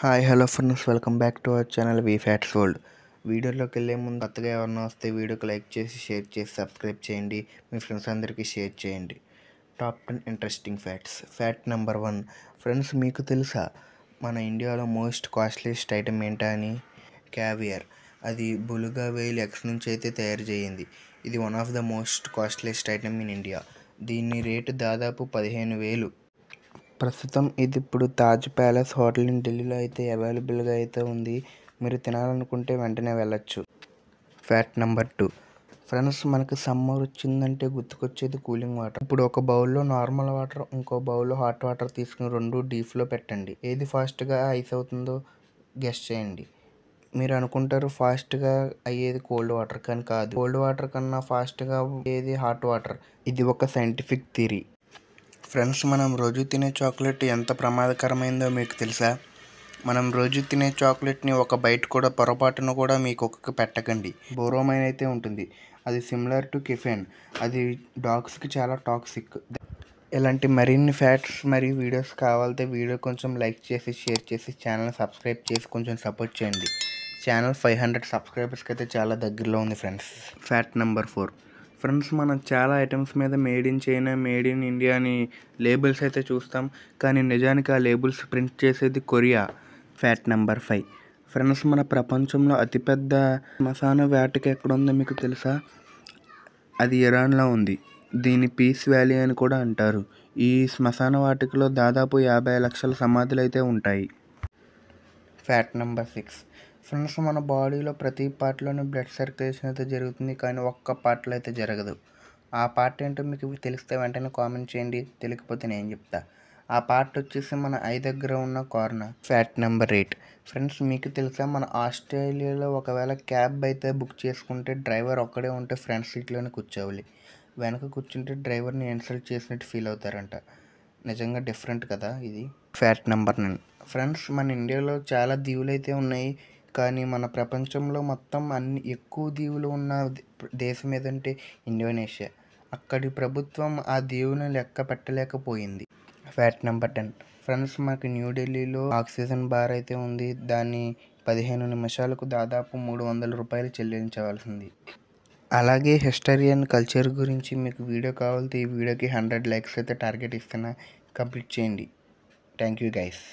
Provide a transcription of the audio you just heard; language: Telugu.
Hi hello friends, welcome back to our channel V facts world. వీడియోలోకి వెళ్ళే ముందు కొత్తగా ఎవరైనా వస్తే వీడియోకి లైక్ చేసి, షేర్ చేసి, సబ్స్క్రైబ్ చేయండి. మీ ఫ్రెండ్స్ అందరికీ షేర్ చేయండి. Top 10 interesting facts. Fact number 1. Friends, మీకు తెలుసా మన ఇండియాలో మోస్ట్ కాస్ట్లీయెస్ట్ ఐటమ్ ఏంటా అని? క్యావియర్. అది బులుగా వేల్ ఎగ్స్ నుంచి అయితే తయారు చేయింది. ఇది one of the most costliest item in India. దీని రేటు దాదాపు 15,000. ప్రస్తుతం ఇది ఇప్పుడు తాజ్ ప్యాలెస్ హోటల్ ఇన్ ఢిల్లీలో అయితే అవైలబుల్గా అయితే ఉంది. మీరు తినాలనుకుంటే వెంటనే వెళ్ళొచ్చు. Fact number 2. ఫ్రెండ్స్, మనకి సమ్మర్ వచ్చిందంటే గుర్తుకొచ్చేది కూలింగ్ వాటర్. ఇప్పుడు ఒక బౌల్లో నార్మల్ వాటర్, ఇంకో బౌల్లో హాట్ వాటర్ తీసుకుని రెండు డీప్లో పెట్టండి. ఏది ఫాస్ట్గా ఐస్ అవుతుందో గెస్ చేయండి. మీరు అనుకుంటారు ఫాస్ట్గా అయ్యేది కోల్డ్ వాటర్, కానీ కాదు. కోల్డ్ వాటర్ కన్నా ఫాస్ట్గా అయ్యేది హాట్ వాటర్. ఇది ఒక సైంటిఫిక్ థియరీ. ఫ్రెండ్స్, మనం రోజు తినే చాక్లెట్ ఎంత ప్రమాదకరమైందో మీకు తెలుసా? మనం రోజు తినే చాక్లెట్ని ఒక బైట్ కూడా పొరపాటున కూడా మీ కుక్కకి పెట్టకండి. బోరోమైన్ అయితే ఉంటుంది. అది సిమిలర్ టు కెఫెన్. అది డాగ్స్కి చాలా టాక్సిక్. ఇలాంటి మరిన్ని ఫ్యాక్ట్స్ మరియు వీడియోస్ కావాలంటే వీడియో కొంచెం లైక్ చేసి, షేర్ చేసి, ఛానల్ సబ్స్క్రైబ్ చేసి కొంచెం సపోర్ట్ చేయండి. ఛానల్ 500 సబ్స్క్రైబర్స్కి అయితే చాలా దగ్గరలో ఉంది ఫ్రెండ్స్. Fact number 4. ఫ్రెండ్స్, మనం చాలా ఐటమ్స్ మీద made in China, made in India అని లేబుల్స్ అయితే చూస్తాం, కానీ నిజానికి ఆ లేబుల్స్ ప్రింట్ చేసేది కొరియా. Fact number 5. ఫ్రెండ్స్, మన ప్రపంచంలో అతిపెద్ద శ్మశాన వేటకి ఎక్కడుందో మీకు తెలుసా? అది ఇరాన్లో ఉంది. దీన్ని పీస్ వ్యాలీ అని కూడా అంటారు. ఈ శ్మశాన వాటికలో దాదాపు 50 లక్షల సమాధులు అయితే ఉంటాయి. Fact number 6. ఫ్రెండ్స్, మన బాడీలో ప్రతి పార్ట్లోనూ బ్లడ్ సర్క్యులేషన్ అయితే జరుగుతుంది, కానీ ఒక్క పార్ట్లో అయితే జరగదు. ఆ పార్ట్ ఏంటో మీకు తెలిస్తే వెంటనే కామెంట్ చేయండి. తెలియకపోతే నేను చెప్తా. ఆ పార్ట్ వచ్చేసి మన ఐ దగ్గర ఉన్న కార్నర్. Fact number 8. ఫ్రెండ్స్, మీకు తెలుసా మన ఆస్ట్రేలియాలో ఒకవేళ క్యాబ్ అయితే బుక్ చేసుకుంటే డ్రైవర్ ఒక్కడే ఉంటే ఫ్రంట్ సీట్లోనే కూర్చోవాలి. వెనక కూర్చుంటే డ్రైవర్ని ఇన్సల్ట్ చేసినట్టు ఫీల్ అవుతారంట. నిజంగా డిఫరెంట్ కదా ఇది. Fact number 9. ఫ్రెండ్స్, మన ఇండియాలో చాలా దీవులు అయితే ఉన్నాయి, కానీ మన ప్రపంచంలో మొత్తం అన్ని ఎక్కువ దీవులు ఉన్న దేశం ఏదంటే ఇండోనేషియా. అక్కడి ప్రభుత్వం ఆ దీవులను లెక్క పెట్టలేకపోయింది. Fact number 10. ఫ్రెండ్స్, మనకి న్యూఢిల్లీలో ఆక్సిజన్ బార్ అయితే ఉంది. దాన్ని 15 నిమిషాలకు దాదాపు 300 రూపాయలు చెల్లించవలసింది. అలాగే హిస్టరీ అండ్ కల్చర్ గురించి మీకు వీడియో కావాలంటే ఈ వీడియోకి 100 లైక్స్ అయితే టార్గెట్ ఇస్తున్నా. కంప్లీట్ చేయండి. Thank you guys.